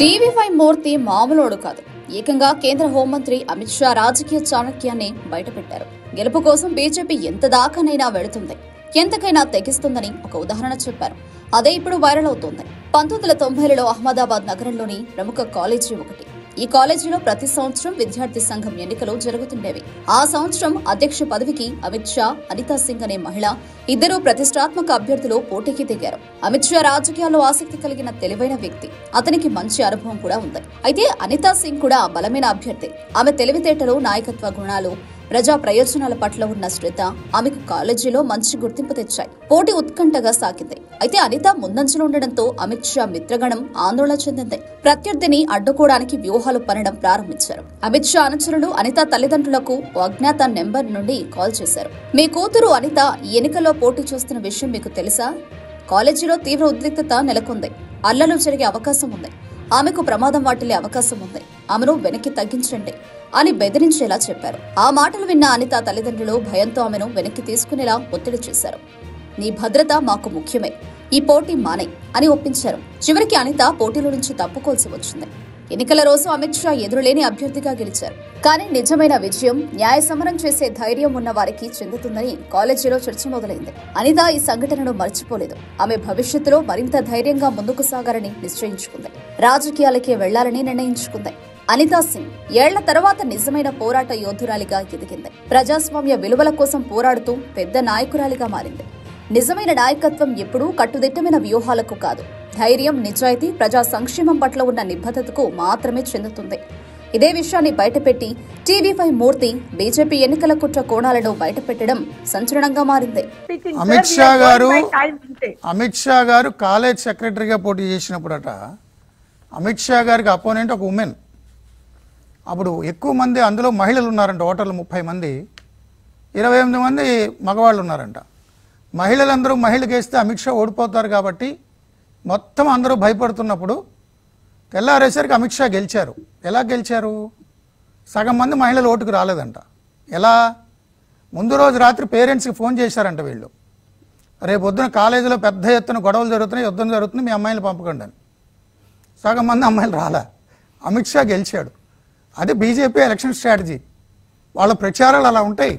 TV5 మూర్తి మామూలోడు కాదు. ఏకంగా కేంద్ర హోంమంత్రి అమిత్ షా రాజకీయ చాణక్యాన్ని బయటపెట్టారు. గెలుపు కోసం బీజేపీ ఎంత దాకానైనా వెళుతుంది, ఎంతకైనా తెగిస్తుందని ఒక ఉదాహరణ చెప్పారు. అదే ఇప్పుడు వైరల్ అవుతోంది. 1990లో అహ్మదాబాద్ నగరంలోని ప్రముఖ కాలేజీ ఒకటి. ఈ కాలేజీలో ప్రతి సంవత్సరం విద్యార్థి సంఘం ఎన్నికలు జరుగుతుండేవి. ఆ సంవత్సరం అధ్యక్ష పదవికి అమిత్ షా, అనితా సింగ్ అనే మహిళ ఇద్దరు ప్రతిష్టాత్మక అభ్యర్థులు పోటీకి దిగారు. అమిత్ షా రాజకీయాల్లో ఆసక్తి కలిగిన తెలివైన వ్యక్తి. అతనికి మంచి అనుభవం కూడా ఉంది. అయితే అనితా సింగ్ కూడా బలమైన అభ్యర్థి. ఆమె తెలివితేటలు, నాయకత్వ గుణాలు, ప్రజా ప్రయోజనాల పట్ల ఉన్న శ్రద్ధ ఆమెకు కాలేజీలో మంచి గుర్తింపు తెచ్చాయి. పోటీ ఉత్కంఠగా సాగింది. అయితే అనిత ముందంజలో ఉండడంతో అమిత్ షా మిత్రగణం ఆందోళన చెందింది. ప్రత్యర్థిని అడ్డుకోవడానికి వ్యూహాలు పనడం ప్రారంభించారు. అమిత్ షా అనుచరులు అనిత తల్లిదండ్రులకు ఓ అజ్ఞాత నెంబర్ నుండి కాల్ చేశారు. మీ కూతురు అనిత ఈ ఎన్నికల్లో పోటీ చేస్తున్న విషయం మీకు తెలుసా? కాలేజీలో తీవ్ర ఉద్రిక్తత నెలకొంది. అల్లలు జరిగే అవకాశం ఉంది. ఆమెకు ప్రమాదం వాటిల్లే అవకాశం ఉంది. ఆమెను వెనక్కి తగ్గించండి అని బెదిరించేలా చెప్పారు. ఆ మాటలు విన్న అనిత తల్లిదండ్రులు భయంతో ఆమెను వెనక్కి తీసుకునేలా ఒత్తిడి చేశారు. నీ భద్రత మాకు ముఖ్యమే, ఈ పోటీ మానే అని ఒప్పించారు. చివరికి అనిత పోటీలో నుంచి తప్పుకోల్సి వచ్చింది. ఎన్నికల రోజు అమిత్ షా ఎదురులేని అభ్యర్థిగా గెలిచారు. కానీ నిజమైన విజయం న్యాయ సమరం చేసే ధైర్యం ఉన్న వారికి చెందుతుందని కాలేజీలో చర్చ మొదలైంది. అనిత ఈ సంఘటనను మర్చిపోలేదు. ఆమె భవిష్యత్తులో మరింత ధైర్యంగా ముందుకు సాగాలని నిశ్చయించుకుంది. రాజకీయాలకే వెళ్లాలని నిర్ణయించుకుంది. అనితా సింగ్ ఏళ్ల తర్వాత నిజమైన పోరాట యోధురాలిగా ఎదిగింది. ప్రజాస్వామ్య విలువల కోసం పోరాడుతూ పెద్ద నాయకురాలిగా మారింది. నిజమైన నాయకత్వం ఎప్పుడూ కట్టుదిట్టమైన వ్యూహాలకు కాదు, ధైర్యం, నిజాయితీ, ప్రజా సంక్షేమం పట్ల ఉన్న నిబద్ధతకు మాత్రమే చెందుతుంది. ఇదే విషయాన్ని బయటపెట్టి టీవీ5 మూర్తి బీజేపీ ఎన్నికల కుట్ర కోణాలను బయటపెట్టడం సంచలనంగా మారింది. అమిత్ షా గారు కాలేజ్ సెక్రటరీగా పోటీ చేసినప్పుడట, అమిత్ షా గారికి అపోనెంట్ ఒక ఉమెన్. అప్పుడు ఎక్కువ మంది అందులో మహిళలు ఉన్నారంట. ఓటర్లు 30 మంది, 28 మంది మగవాళ్ళు ఉన్నారంట. మహిళలందరూ మహిళకి వేస్తే అమిత్ షా ఓడిపోతారు కాబట్టి మొత్తం అందరూ భయపడుతున్నప్పుడు తెల్లారేసరికి అమిత్ షా గెలిచారు. ఎలా గెలిచారు? సగం మంది మహిళలు ఓటుకు రాలేదంట. ఎలా? ముందు రోజు రాత్రి పేరెంట్స్కి ఫోన్ చేశారంట వీళ్ళు, రేపు పొద్దున కాలేజీలో పెద్ద ఎత్తున గొడవలు జరుగుతున్నాయి, యుద్ధం జరుగుతుంది, మీ అమ్మాయిలు పంపకండి అని. సగం మంది అమ్మాయిలు రాలే. అమిత్ షా గెలిచాడు. అది బీజేపీ ఎలక్షన్ స్ట్రాటజీ. వాళ్ళ ప్రచారాలు అలా ఉంటాయి.